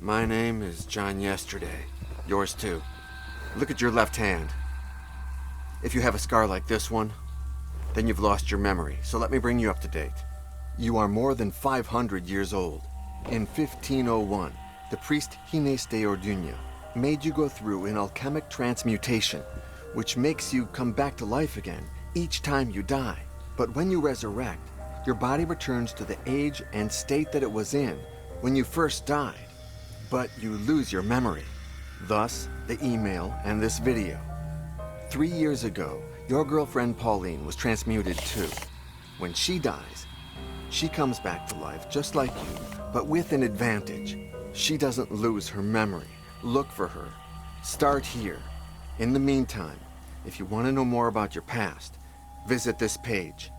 My name is John Yesterday. Yours too. Look at your left hand. If you have a scar like this one, then you've lost your memory, so let me bring you up to date. You are more than 500 years old. In 1501, the priest Gines de Orduña made you go through an alchemic transmutation, which makes you come back to life again each time you die. But when you resurrect, your body returns to the age and state that it was in when you first died. But you lose your memory. Thus, the email and this video. 3 years ago, your girlfriend Pauline was transmuted too. When she dies, she comes back to life just like you, but with an advantage. She doesn't lose her memory. Look for her. Start here. In the meantime, if you want to know more about your past, visit this page.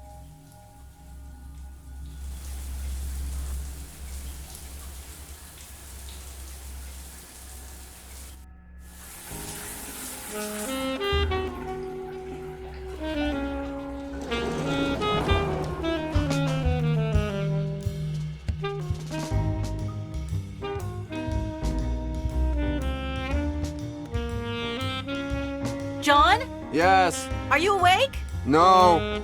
John? Yes. Are you awake? No.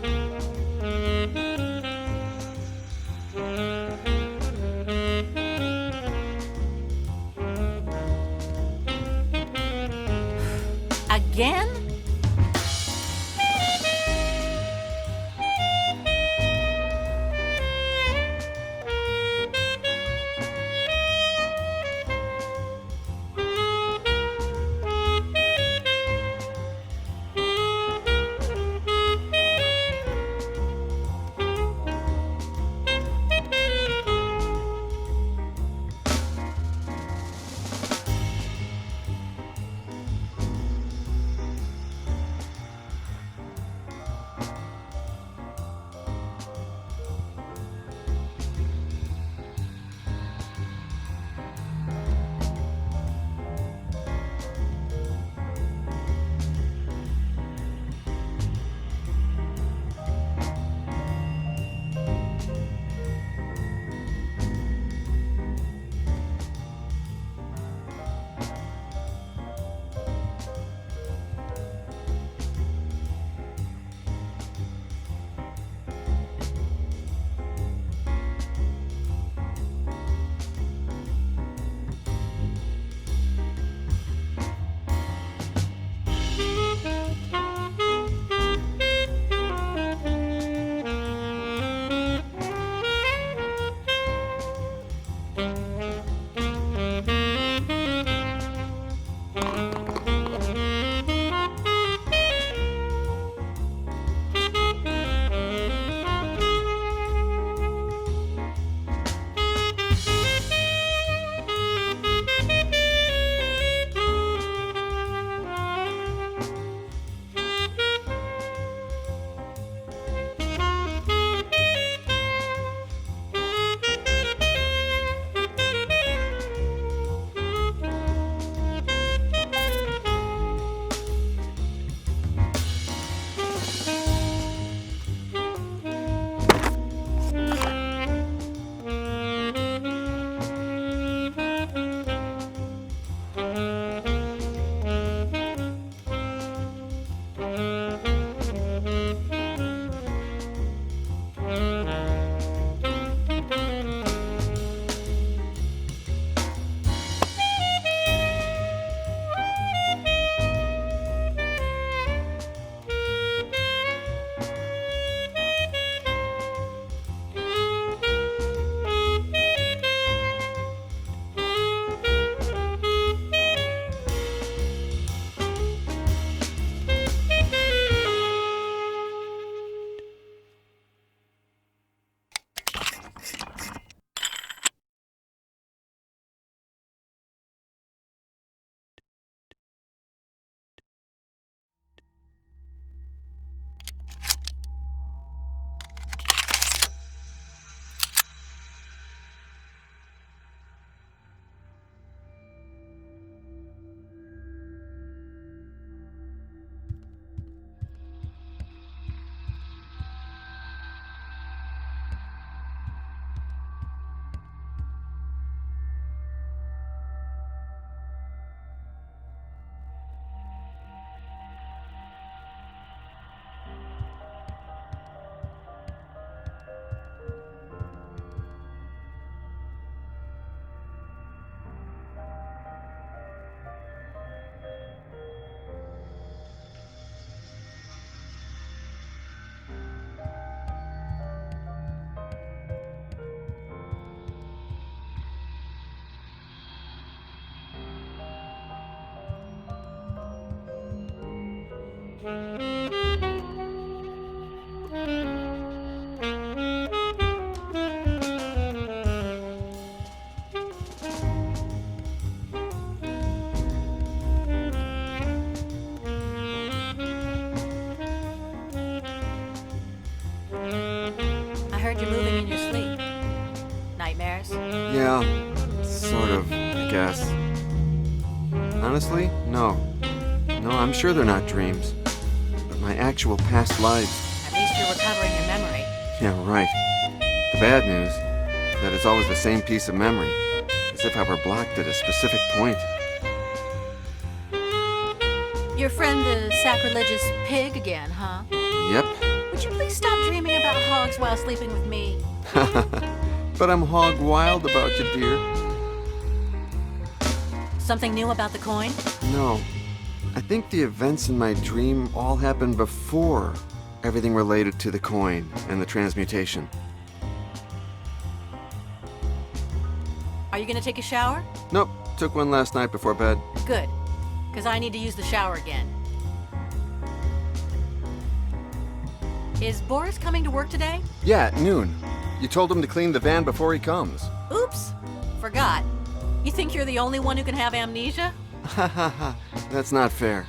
Again? I heard you moving in your sleep. Nightmares? Yeah, sort of, I guess. Honestly, no. No, I'm sure they're not dreams. But my actual past lives. At least you're recovering your memory. Yeah, right. The bad news, that it's always the same piece of memory. As if I were blocked at a specific point. Your friend the sacrilegious pig again, huh? Yep. Would you please stop dreaming about hogs while sleeping with me? But I'm hog wild about you, dear. Something new about the coin? No. I think the events in my dream all happened before everything related to the coin and the transmutation. Are you gonna take a shower? Nope, took one last night before bed. Good, because I need to use the shower again. Is Boris coming to work today? Yeah, at noon. You told him to clean the van before he comes. Oops, forgot. You think you're the only one who can have amnesia? Ha ha ha, that's not fair.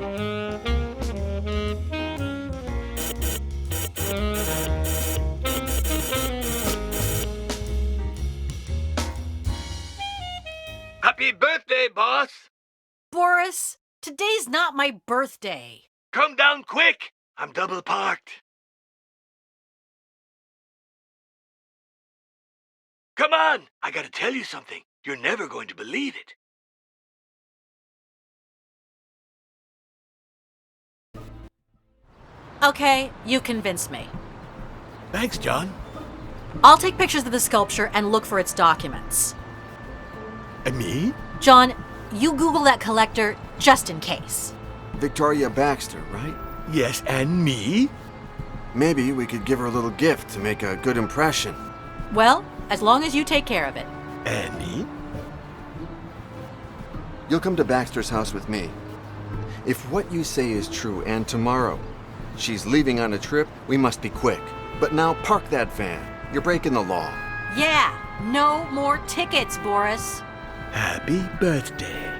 Happy birthday, boss! Boris, today's not my birthday. Come down quick! I'm double parked. Come on! I gotta tell you something. You're never going to believe it. Okay, you convinced me. Thanks, John. I'll take pictures of the sculpture and look for its documents. And me? John, you Google that collector just in case. Victoria Baxter, right? Yes, and me? Maybe we could give her a little gift to make a good impression. Well, as long as you take care of it. And me? You'll come to Baxter's house with me. If what you say is true, and tomorrow she's leaving on a trip, we must be quick. But now park that van. You're breaking the law. Yeah, no more tickets, Boris. Happy birthday.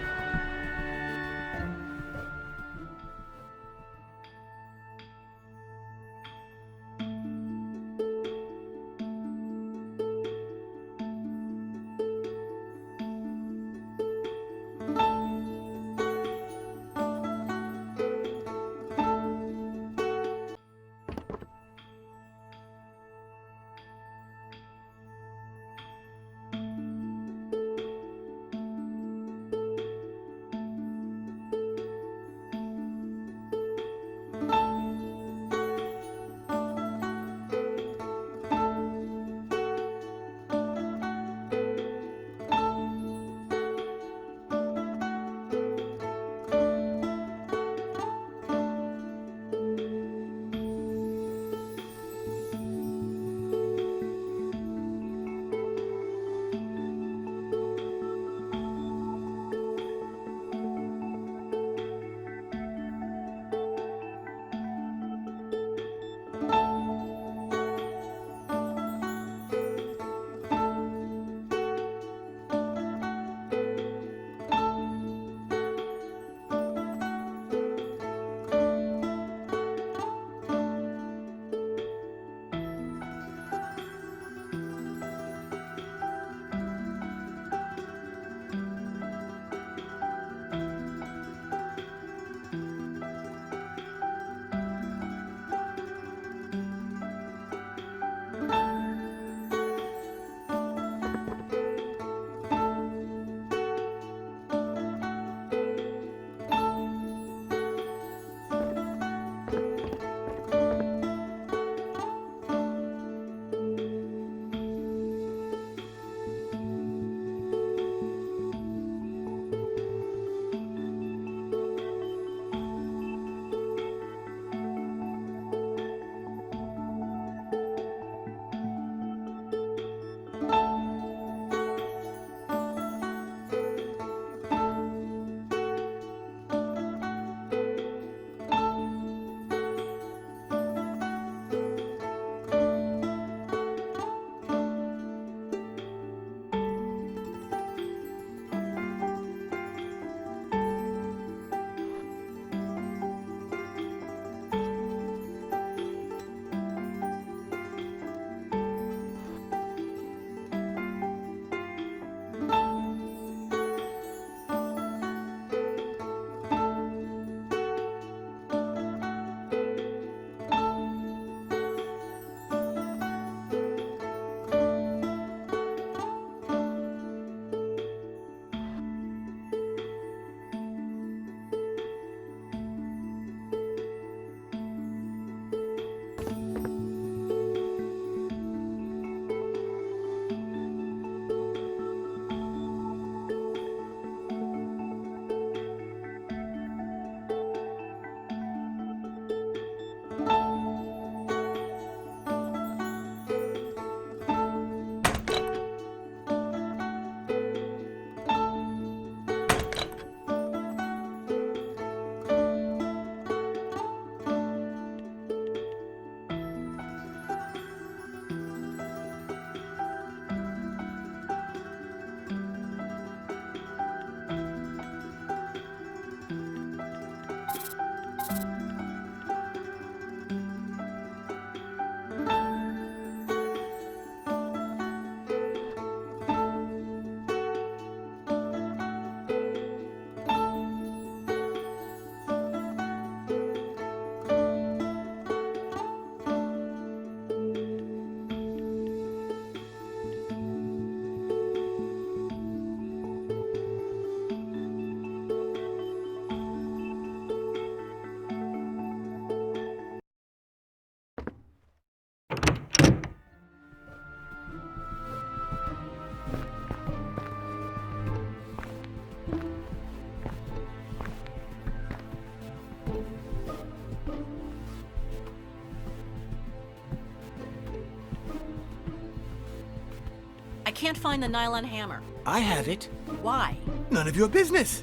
can't find the nylon hammer. I have it. Why? None of your business.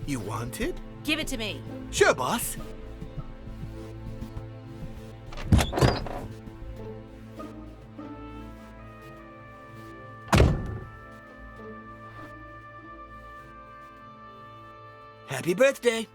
You want it? Give it to me. Sure, boss. Happy birthday.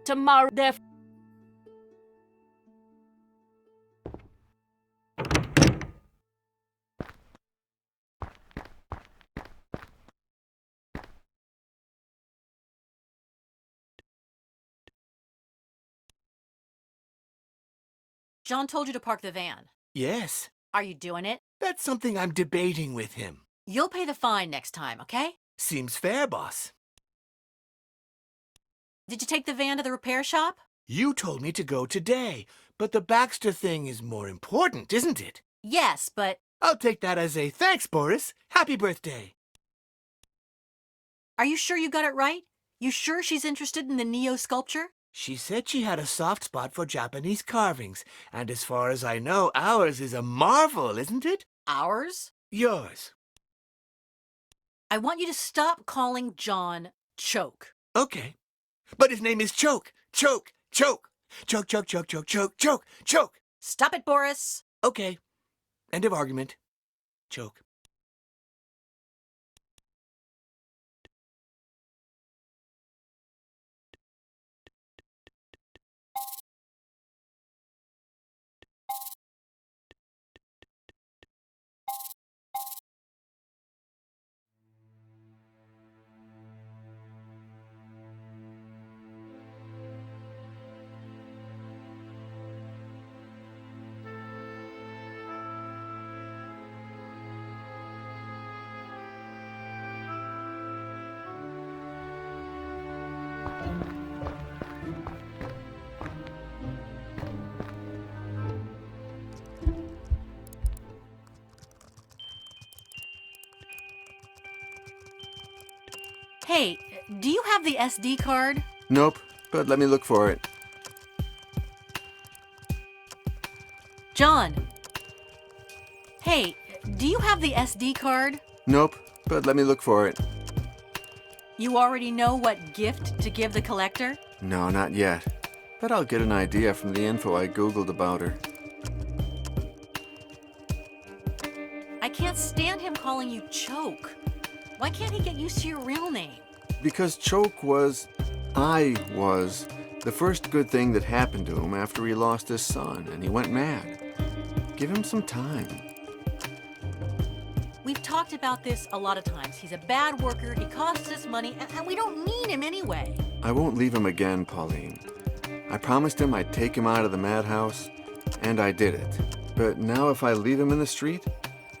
Tomorrow, John told you to park the van. Yes, Are you doing it? that's something I'm debating with him. You'll pay the fine next time, okay? Seems fair, boss. Did you take the van to the repair shop? You told me to go today, but the Baxter thing is more important, isn't it? Yes, but I'll take that as a thanks, Boris. Happy birthday. are you sure you got it right? You sure she's interested in the Neo sculpture? She said she had a soft spot for Japanese carvings, and as far as I know, ours is a marvel, isn't it? Ours? Yours. I want you to stop calling John Choke. Okay. But his name is Choke. Choke. Choke. Choke, choke, choke, choke, choke, choke, choke. Stop it, Boris. Okay. End of argument. Choke. Hey, do you have the SD card? Nope, but let me look for it. John. Hey, do you have the SD card? Nope, but let me look for it. You already know what gift to give the collector? No, not yet. But I'll get an idea from the info I Googled about her. I can't stand him calling you Choke. Why can't he get used to your real name? Because I was, the first good thing that happened to him after he lost his son and he went mad. Give him some time. We've talked about this a lot of times. He's a bad worker, he costs us money, and we don't need him anyway. I won't leave him again, Pauline. I promised him I'd take him out of the madhouse, and I did it. But now if I leave him in the street,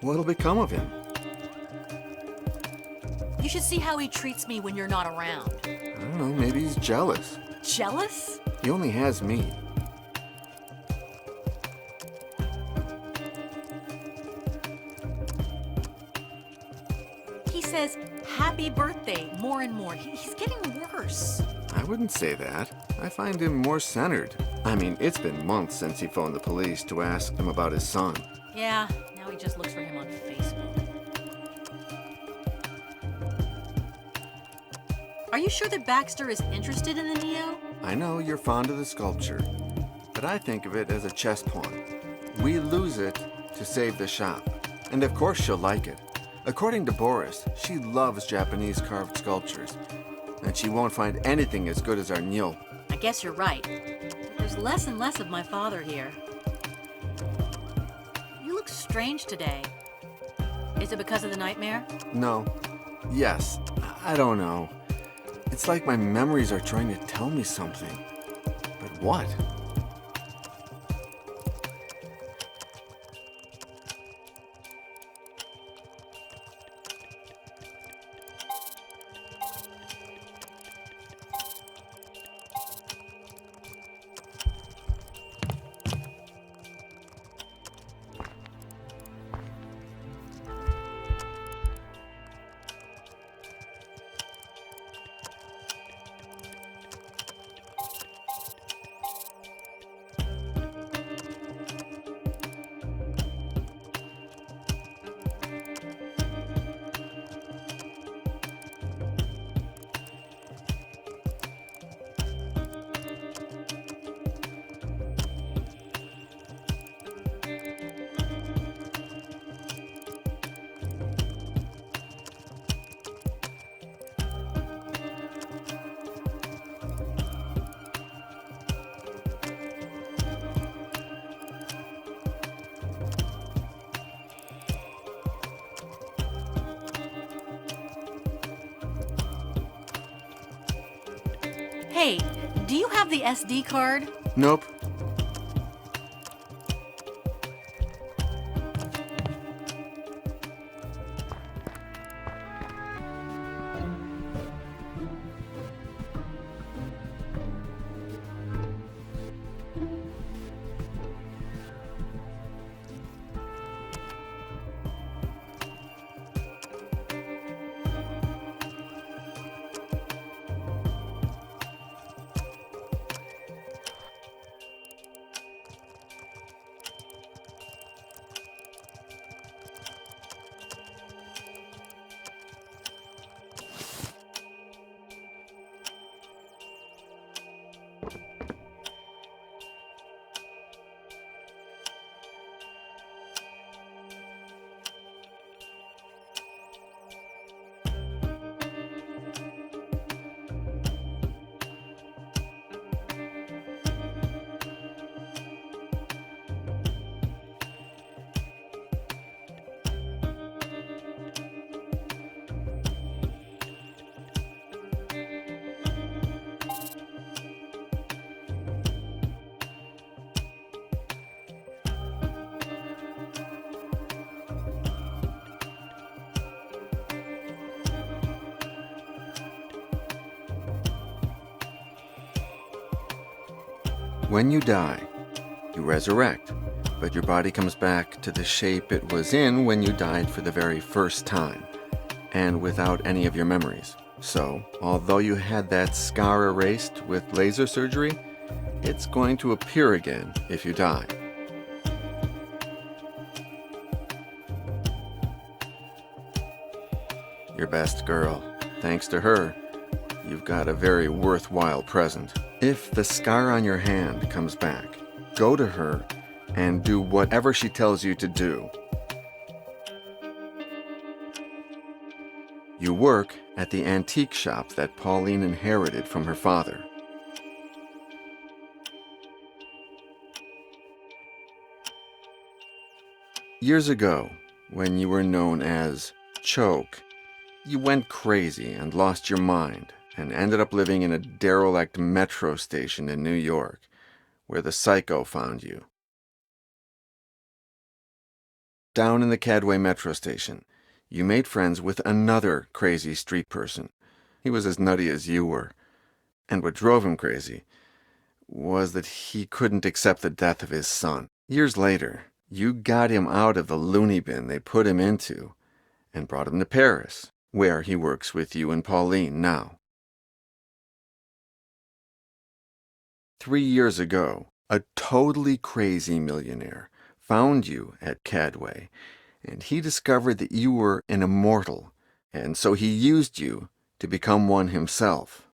what'll become of him? You should see how he treats me when you're not around. I don't know, maybe he's jealous. Jealous? He only has me. He says, happy birthday, more and more. He's getting worse. I wouldn't say that. I find him more centered. I mean, it's been months since he phoned the police to ask them about his son. Yeah, now he just looks for him on Facebook. Are you sure that Baxter is interested in the Neo? I know you're fond of the sculpture, but I think of it as a chess pawn. We lose it to save the shop. And of course she'll like it. According to Boris, she loves Japanese carved sculptures, and she won't find anything as good as our Nyo. I guess you're right. There's less and less of my father here. You look strange today. Is it because of the nightmare? No. Yes. I don't know. It's like my memories are trying to tell me something. But what? Hey, do you have the SD card? Nope. When you die, you resurrect, but your body comes back to the shape it was in when you died for the very first time, and without any of your memories. So, although you had that scar erased with laser surgery, it's going to appear again if you die. Your best girl. Thanks to her, you've got a very worthwhile present. If the scar on your hand comes back, go to her and do whatever she tells you to do. You work at the antique shop that Pauline inherited from her father. Years ago, when you were known as Choke. You went crazy and lost your mind and ended up living in a derelict metro station in New York, where the psycho found you. Down in the Cadway metro station, you made friends with another crazy street person. He was as nutty as you were, and what drove him crazy was that he couldn't accept the death of his son. Years later, you got him out of the loony bin they put him into and brought him to Paris, where he works with you and Pauline now. 3 years ago, a totally crazy millionaire found you at Cadway, and he discovered that you were an immortal, and so he used you to become one himself.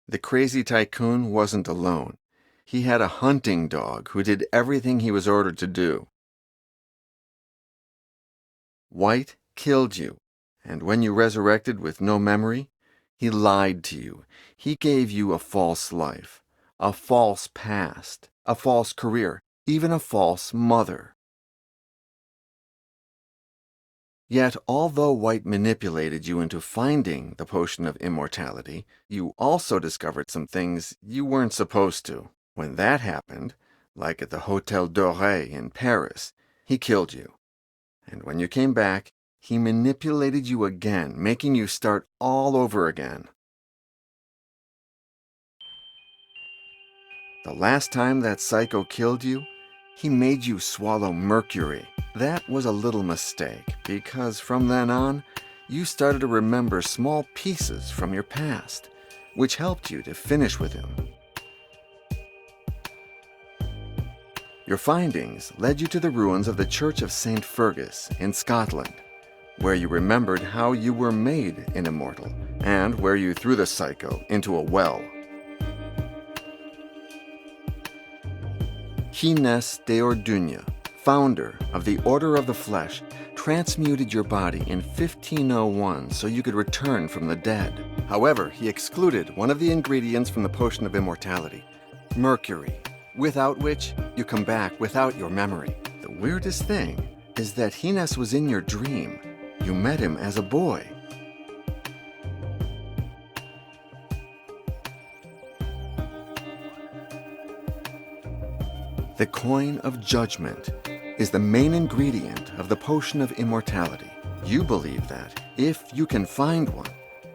The crazy tycoon wasn't alone. He had a hunting dog who did everything he was ordered to do. White killed you, and when you resurrected with no memory, he lied to you. He gave you a false life, a false past, a false career, even a false mother. Yet, although White manipulated you into finding the potion of immortality, you also discovered some things you weren't supposed to. When that happened, like at the Hotel Doré in Paris, he killed you. And when you came back, he manipulated you again, making you start all over again. The last time that psycho killed you, he made you swallow mercury. That was a little mistake, because from then on, you started to remember small pieces from your past, which helped you to finish with him. Your findings led you to the ruins of the Church of St. Fergus in Scotland, where you remembered how you were made an immortal, and where you threw the psycho into a well. Gines de Orduña, founder of the Order of the Flesh, transmuted your body in 1501 so you could return from the dead. However, he excluded one of the ingredients from the potion of immortality, mercury, without which you come back without your memory. The weirdest thing is that Gines was in your dream. You met him as a boy. The coin of judgment is the main ingredient of the potion of immortality. You believe that if you can find one,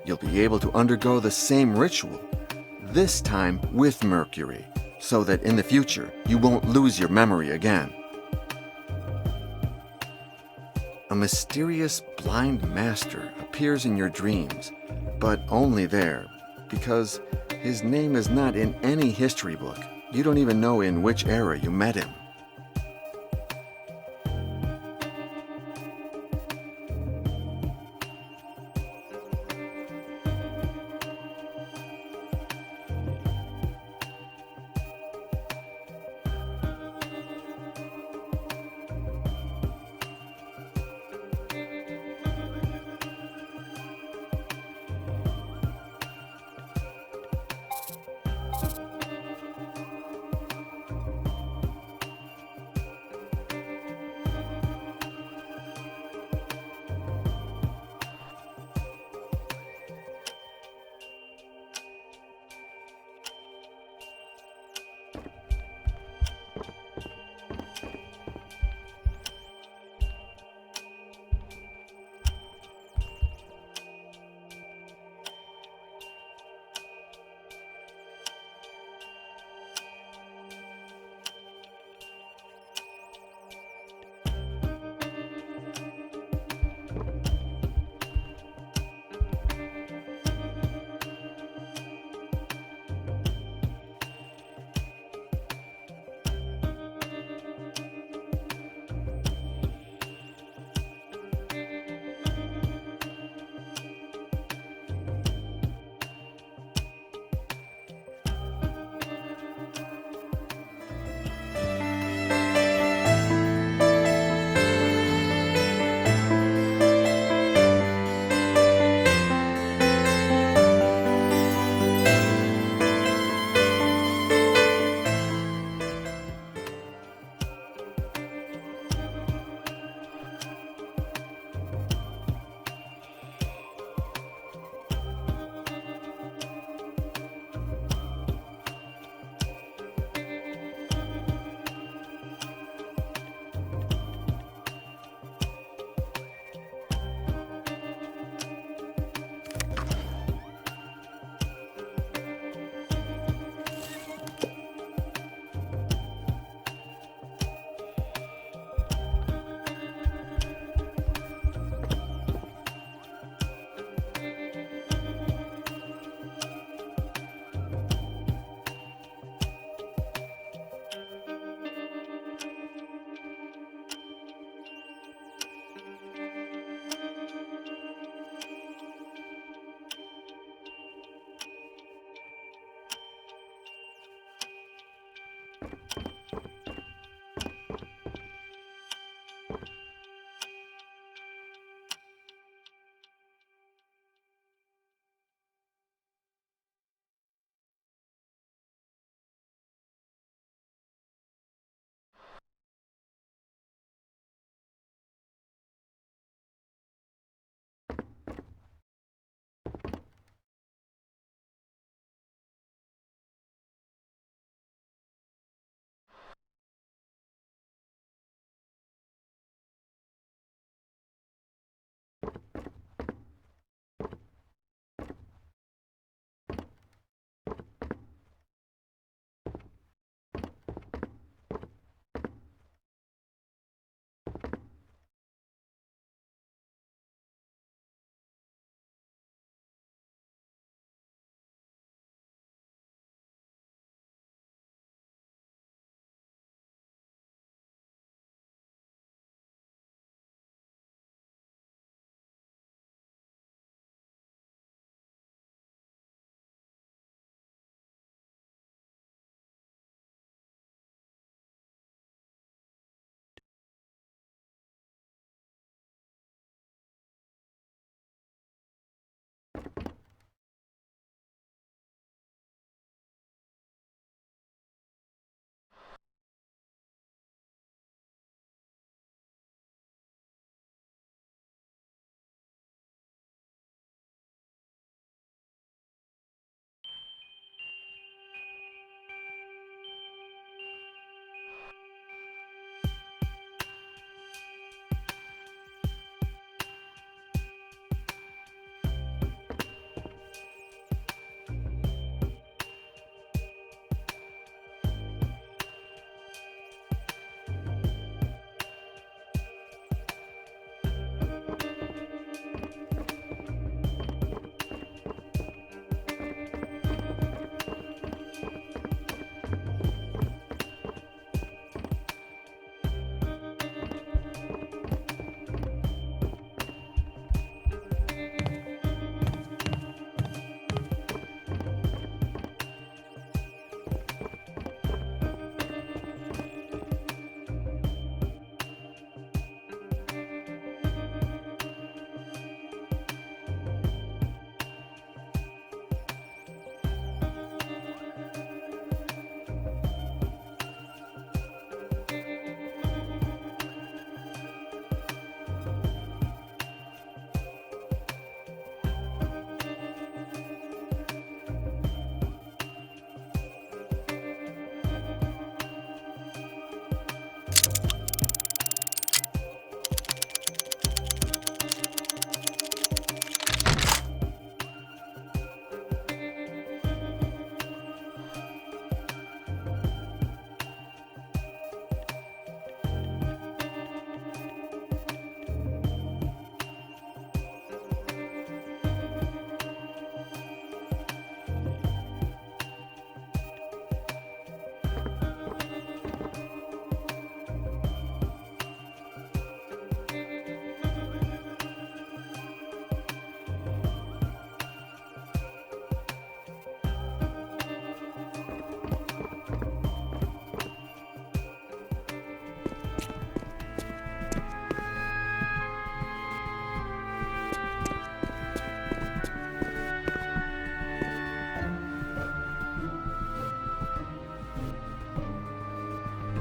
you'll be able to undergo the same ritual, this time with mercury, so that in the future you won't lose your memory again. A mysterious blind master appears in your dreams, but only there, because his name is not in any history book. You don't even know in which era you met him.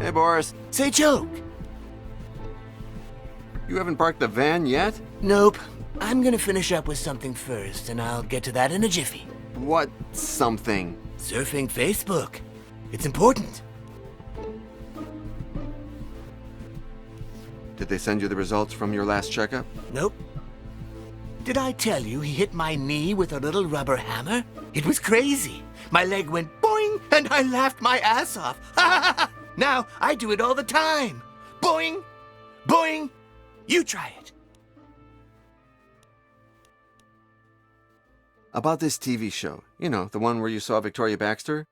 Hey, Boris. Say, Joke. You haven't parked the van yet? Nope. I'm gonna finish up with something first, and I'll get to that in a jiffy. What something? Surfing Facebook. It's important. Did they send you the results from your last checkup? Nope. Did I tell you he hit my knee with a little rubber hammer? It was crazy. My leg went boing, and I laughed my ass off. Now I do it all the time. Boing, boing. You try it. About this TV show. You know, the one where you saw Victoria Baxter?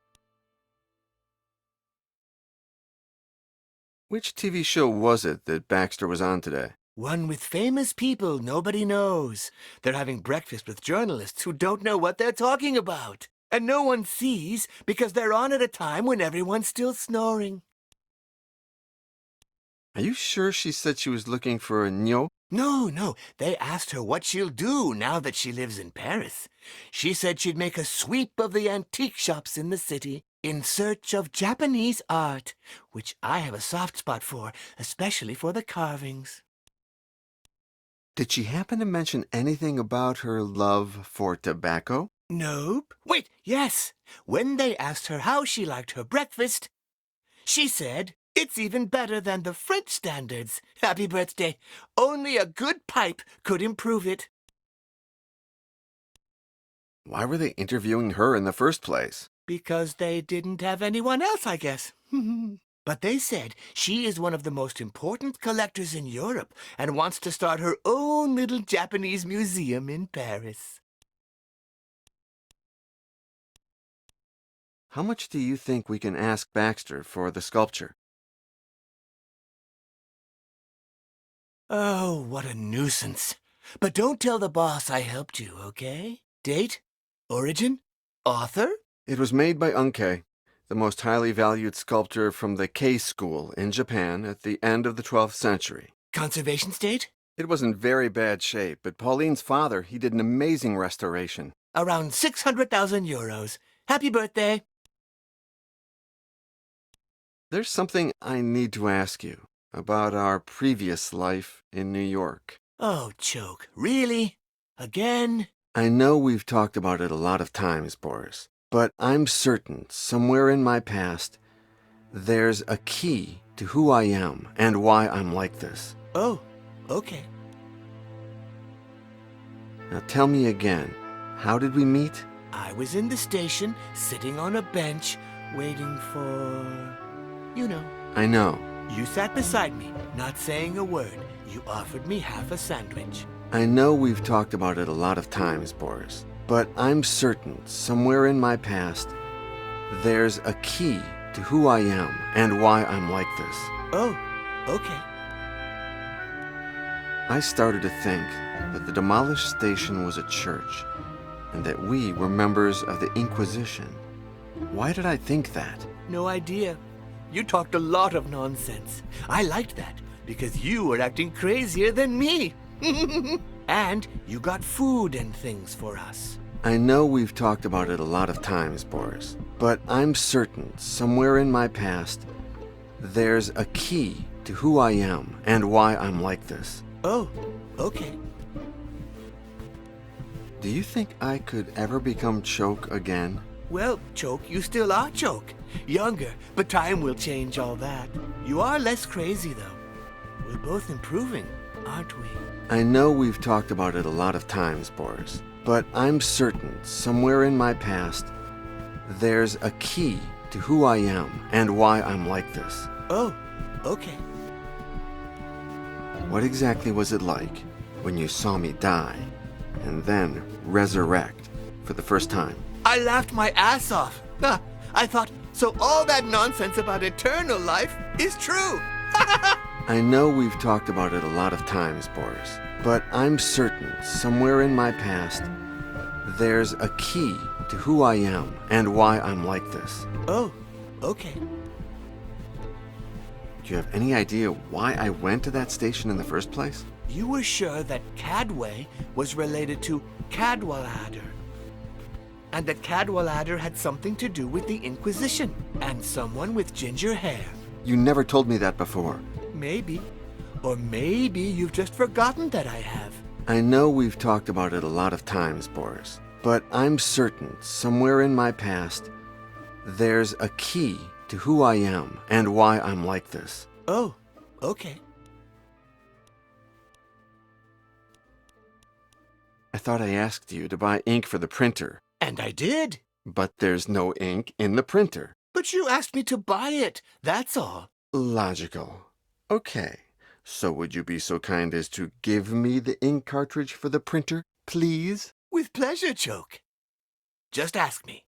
Which TV show was it that Baxter was on today? One with famous people nobody knows. They're having breakfast with journalists who don't know what they're talking about. and no one sees because they're on at a time when everyone's still snoring. Are you sure she said she was looking for a Nyo? No. They asked her what she'll do now that she lives in Paris. She said she'd make a sweep of the antique shops in the city in search of Japanese art, which I have a soft spot for, especially for the carvings. Did she happen to mention anything about her love for tobacco? Nope. Wait, yes. When they asked her how she liked her breakfast, she said, "It's even better than the French standards. Happy birthday. Only a good pipe could improve it." Why were they interviewing her in the first place? Because they didn't have anyone else, I guess. But they said she is one of the most important collectors in Europe and wants to start her own little Japanese museum in Paris. How much do you think we can ask Baxter for the sculpture? Oh, what a nuisance. But don't tell the boss I helped you, okay? Date? Origin? Author? It was made by Unkei, the most highly valued sculptor from the Kei school in Japan at the end of the 12th century. Conservation state? It was in very bad shape, but Pauline's father, he did an amazing restoration. Around 600,000 euros. Happy birthday. There's something I need to ask you about our previous life in New York. Oh, Choke. Really? Again? I know we've talked about it a lot of times, Boris, but I'm certain somewhere in my past there's a key to who I am and why I'm like this. Oh, okay. Now tell me again, how did we meet? I was in the station, sitting on a bench, waiting for... you know. I know. You sat beside me, not saying a word. You offered me half a sandwich. I know we've talked about it a lot of times, Boris, but I'm certain somewhere in my past there's a key to who I am and why I'm like this. Oh, okay. I started to think that the demolished station was a church and that we were members of the Inquisition. Why did I think that? No idea. You talked a lot of nonsense. I liked that because you were acting crazier than me. And you got food and things for us. I know we've talked about it a lot of times, Boris, but I'm certain somewhere in my past there's a key to who I am and why I'm like this. Oh, okay. Do you think I could ever become Choke again? Well, Choke, you still are Choke. Younger, but time will change all that. You are less crazy, though. We're both improving, aren't we? I know we've talked about it a lot of times, Boris, but I'm certain somewhere in my past there's a key to who I am and why I'm like this. Oh, okay. What exactly was it like when you saw me die and then resurrect for the first time? I laughed my ass off. I thought, so all that nonsense about eternal life is true. I know we've talked about it a lot of times, Boris, but I'm certain somewhere in my past there's a key to who I am and why I'm like this. Oh, okay. Do you have any idea why I went to that station in the first place? You were sure that Cadway was related to Cadwallader, and that Cadwallader had something to do with the Inquisition, and someone with ginger hair. You never told me that before. Maybe. Or maybe you've just forgotten that I have. I know we've talked about it a lot of times, Boris, but I'm certain somewhere in my past there's a key to who I am and why I'm like this. Oh, okay. I thought I asked you to buy ink for the printer. And I did. But there's no ink in the printer. But you asked me to buy it, that's all. Logical. Okay. So would you be so kind as to give me the ink cartridge for the printer, please? With pleasure, Choke. Just ask me.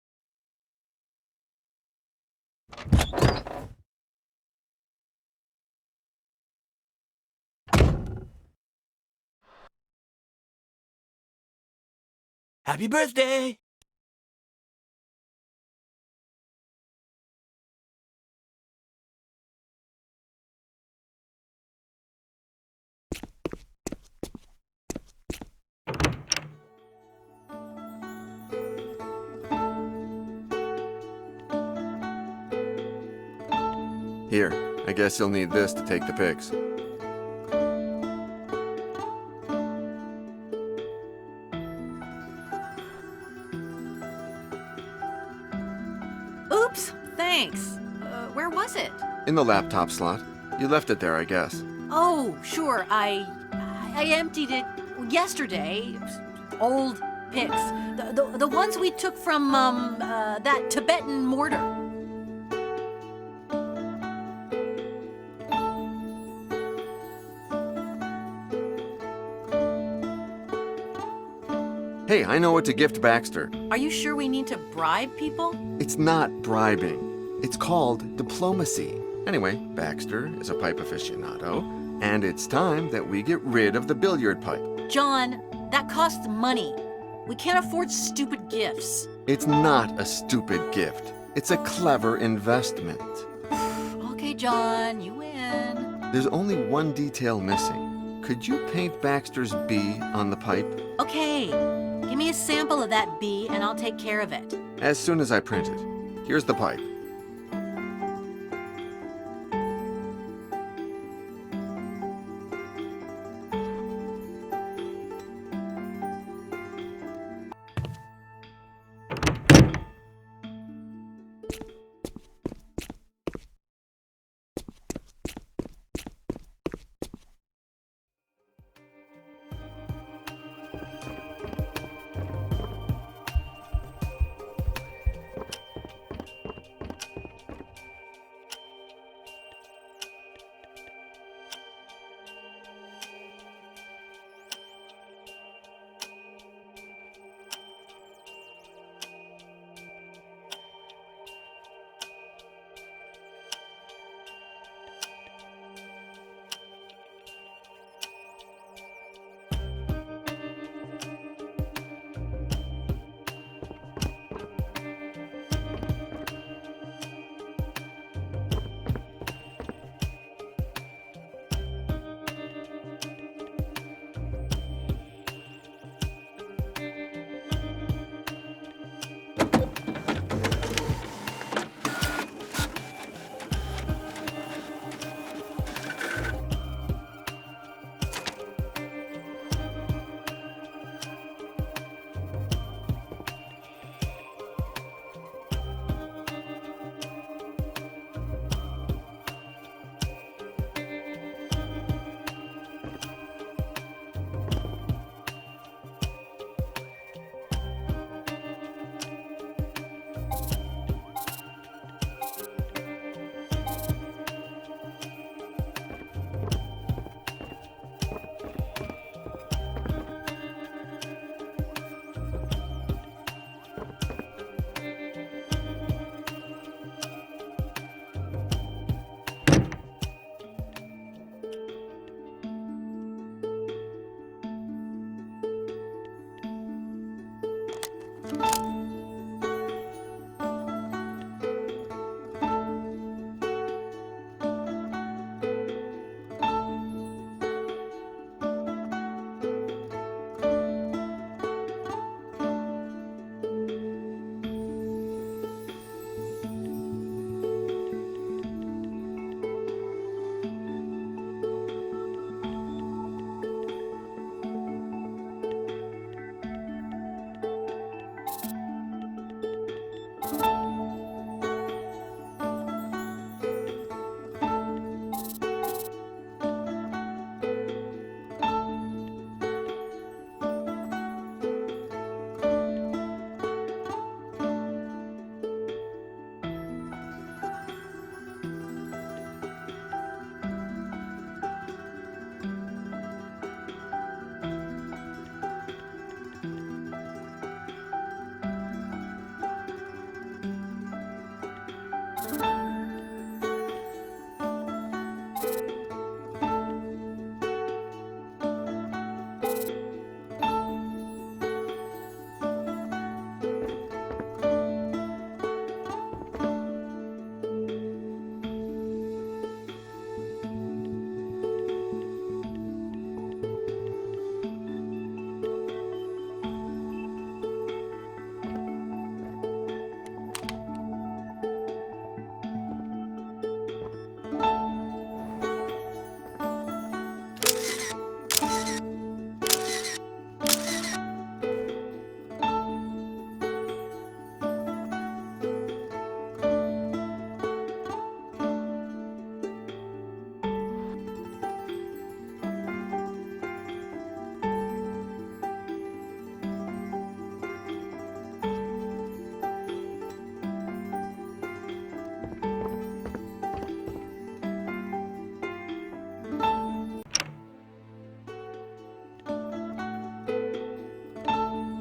Happy birthday! Here, I guess you'll need this to take the pics. Oops, thanks. Where was it? In the laptop slot. You left it there, I guess. Oh, sure. I emptied it yesterday. Old pics. The ones we took from that Tibetan mortar. Hey, I know what to gift Baxter. Are you sure we need to bribe people? It's not bribing. It's called diplomacy. Anyway, Baxter is a pipe aficionado, and it's time that we get rid of the billiard pipe. John, that costs money. We can't afford stupid gifts. It's not a stupid gift. It's a clever investment. Okay, John, you win. There's only one detail missing. Could you paint Baxter's B on the pipe? Okay, give me a sample of that bee and I'll take care of it. As soon as I print it. Here's the pipe.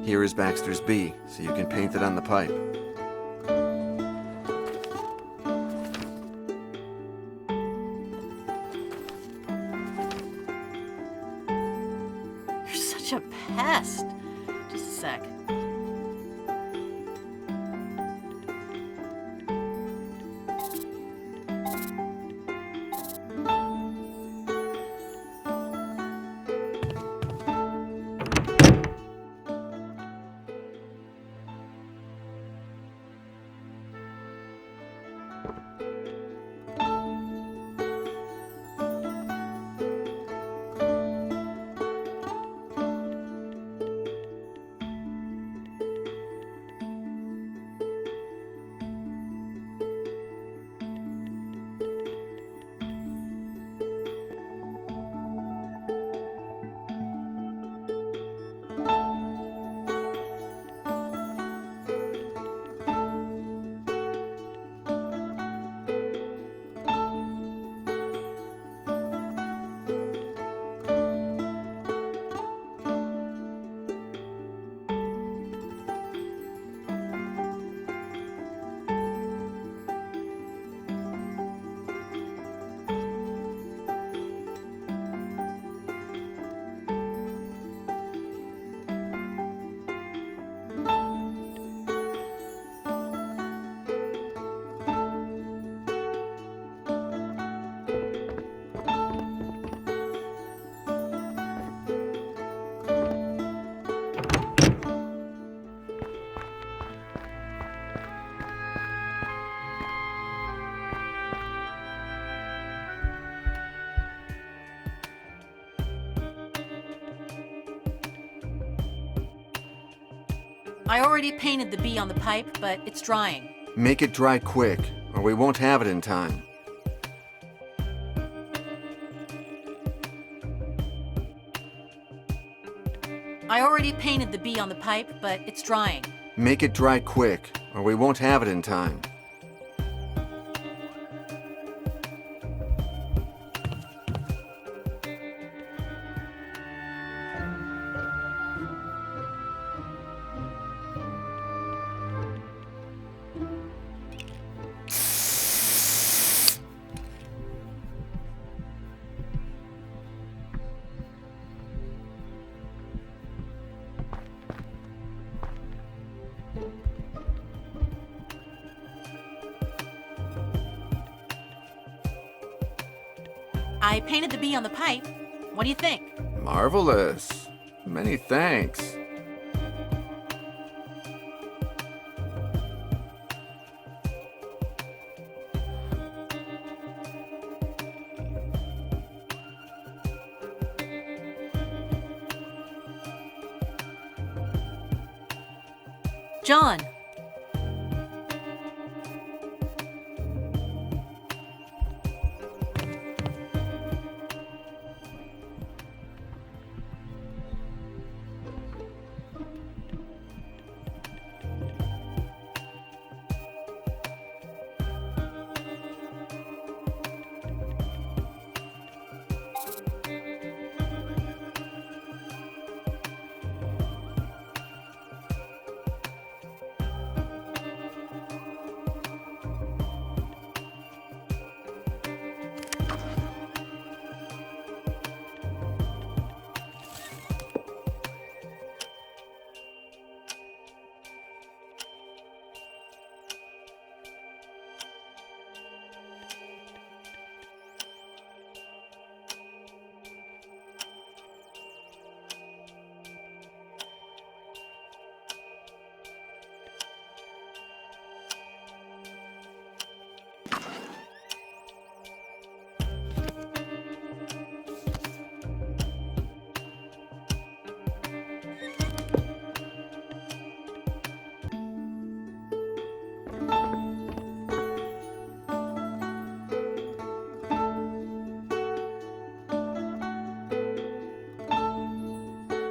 Here is Baxter's B, so you can paint it on the pipe. You're such a pest. Just a sec. I already painted the B on the pipe, but it's drying. Make it dry quick, or we won't have it in time. I already painted the B on the pipe, but it's drying. Make it dry quick, or we won't have it in time. I painted the B on the pipe. What do you think? Marvelous. Many thanks. John.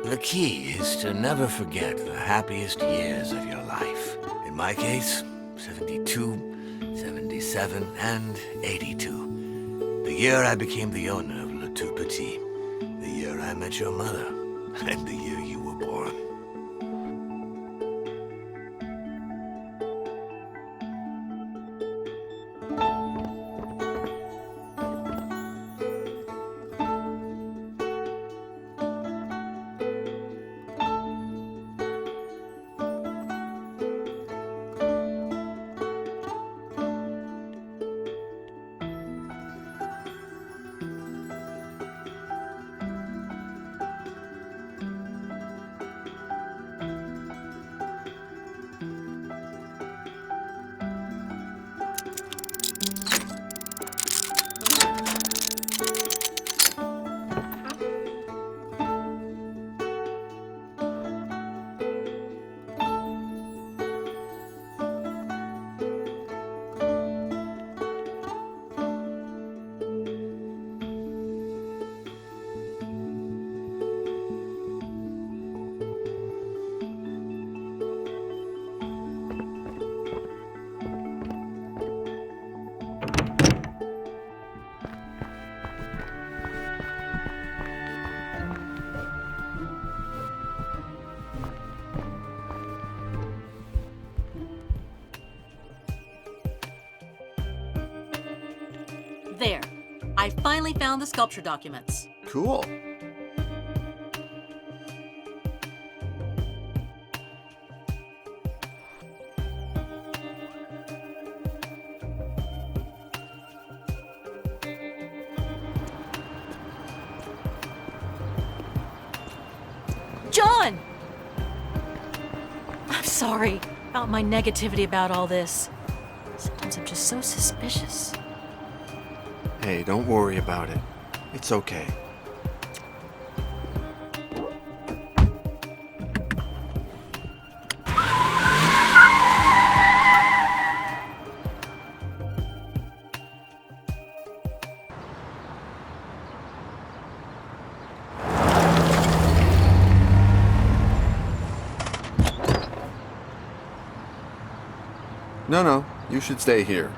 The key is to never forget the happiest years of your life. In my case, 72, 77, and 82. The year I became the owner of Le Tout Petit. The year I met your mother. And the year you were born. There. I finally found the sculpture documents. Cool. John! I'm sorry about my negativity about all this. Sometimes I'm just so suspicious. Hey, don't worry about it. It's okay. No, you should stay here.